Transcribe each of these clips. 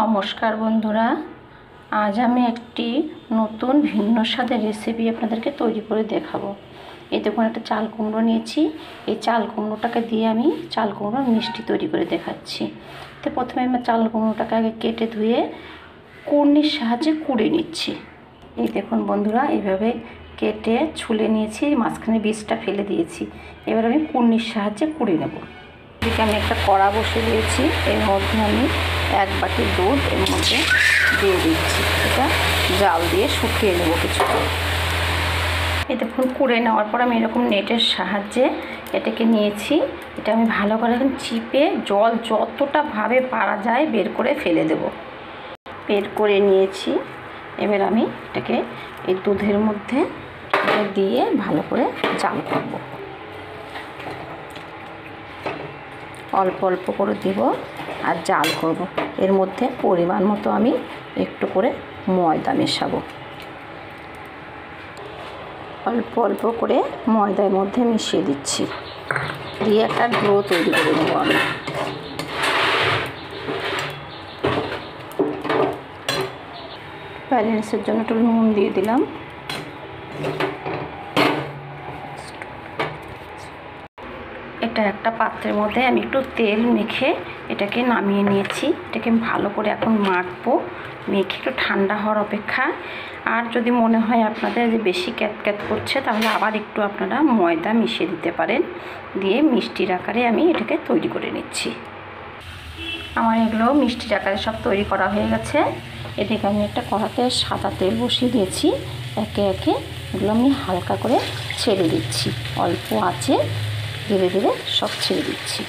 নমস্কার বন্ধুরা, আজ আমি একটি নতুন ভিন্ন স্বাদের রেসিপি আপনাদেরকে তৈরি করে দেখাবো। এই দেখুন, একটা চাল কুমড়ো নিয়েছি। এই চাল কুমড়োটাকে দিয়ে আমি চাল কুমড়োর মিষ্টি তৈরি করে দেখাচ্ছি। তো প্রথমে আমি চাল কুমড়োটাকে আগে কেটে ধুয়ে কুড়নির সাহায্যে কুড়ে নিচ্ছি। এই দেখুন বন্ধুরা, এইভাবে কেটে ছুলে নিয়েছি, মাঝখানে বীজটা ফেলে দিয়েছি। এবার আমি কুড়নির সাহায্যে কুড়ে নেব। এদিকে আমি একটা কড়া বসে দিয়েছি, এর মধ্যে আমি 1 বাটি দুধ এর মধ্যে দিয়ে দিচ্ছি। এটা জাল দিয়ে শুকিয়ে নেব কিছুক্ষণ। এই দেখুন, কুড়ে নেওয়ার পর আমি এরকম নেটের সাহায্যে এটাকে নিয়েছি। এটা আমি ভালো করে এখন চিপে জল যতটা ভাবে পারা যায় বের করে ফেলে দেব। বের করে নিয়েছি। এবার আমি এটাকে এই দুধের মধ্যে দিয়ে ভালো করে জাল করব। অল্প অল্প করে দিব আর জাল করব। এর মধ্যে পরিমাণ মতো আমি একটু করে ময়দা মেশাবো। অল্প অল্প করে ময়দার মধ্যে মিশিয়ে দিচ্ছি, দিয়ে একটা ডো তৈরি করে নেব আমি। ব্যালেন্সের জন্য একটু নুন দিয়ে দিলাম। এটা একটা পাত্রের মধ্যে আমি একটু তেল মেখে এটাকে নামিয়ে নিয়েছি। এটাকে ভালো করে এখন মাখবো। মেখে একটু ঠান্ডা হওয়ার অপেক্ষা। আর যদি মনে হয় আপনাদের যে বেশি ক্যাতক্যাত করছে, তাহলে আবার একটু আপনারা ময়দা মিশিয়ে দিতে পারেন। দিয়ে মিষ্টির আকারে আমি এটাকে তৈরি করে নিচ্ছি। আমার এগুলো মিষ্টির আকারে সব তৈরি করা হয়ে গেছে। এদিকে আমি একটা কড়াতে সাদা তেল বসিয়ে দিয়েছি। একে একে এগুলো আমি হালকা করে ছেড়ে দিচ্ছি। অল্প আঁচে ধীরে ধীরে সব ছেড়ে দিচ্ছি।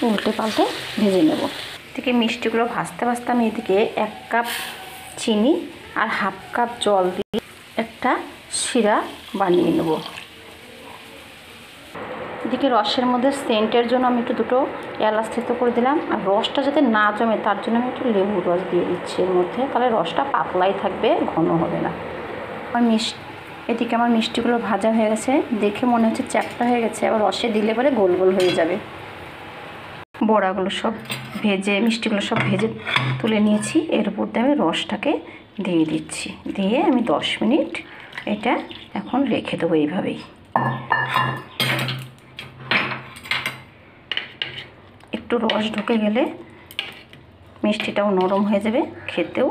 উল্টে পাল্টে ভেজে নেব। এদিকে মিষ্টিগুলো ভাজতে ভাজতে আমি এদিকে 1 কাপ চিনি আর 1/2 কাপ জল দিয়ে একটা শিরা বানিয়ে নেব। এদিকে রসের মধ্যে সেন্টের জন্য আমি একটু 2টো এলাচ থেতো করে দিলাম। আর রসটা যাতে না জমে তার জন্য আমি একটু লেবুর রস দিয়ে দিচ্ছি এর মধ্যে, তাহলে রসটা পাতলাই থাকবে, ঘন হবে না। আর এদিকে আমার মিষ্টিগুলো ভাজা হয়ে গেছে, দেখে মনে হচ্ছে চ্যাপটা হয়ে গেছে। আবার রসে দিলে পরে গোল গোল হয়ে যাবে। বড়াগুলো সব ভেজে, মিষ্টিগুলো সব ভেজে তুলে নিয়েছি। এর উপর দিয়ে আমি রসটাকে দিয়ে দিচ্ছি। দিয়ে আমি 10 মিনিট এটা এখন রেখে দেবো এইভাবেই। একটু রস ঢুকে গেলে মিষ্টিটাও নরম হয়ে যাবে, খেতেও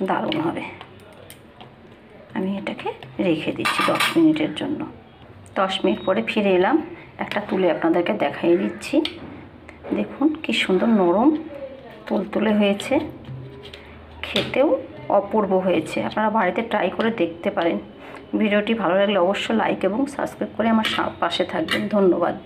দারুণ হবে। আমি এটাকে রেখে দিচ্ছি 10 মিনিটের জন্য। 10 মিনিট পরে ফিরে এলাম। একটা তুলে আপনাদেরকে দেখাই দিচ্ছি। দেখুন কি সুন্দর নরম তুলতুলে হয়েছে, খেতেও অপূর্ব হয়েছে। আপনারা বাড়িতে ট্রাই করে দেখতে পারেন। ভিডিওটি ভালো লাগলে অবশ্যই লাইক এবং সাবস্ক্রাইব করে আমার পাশে থাকবেন। ধন্যবাদ।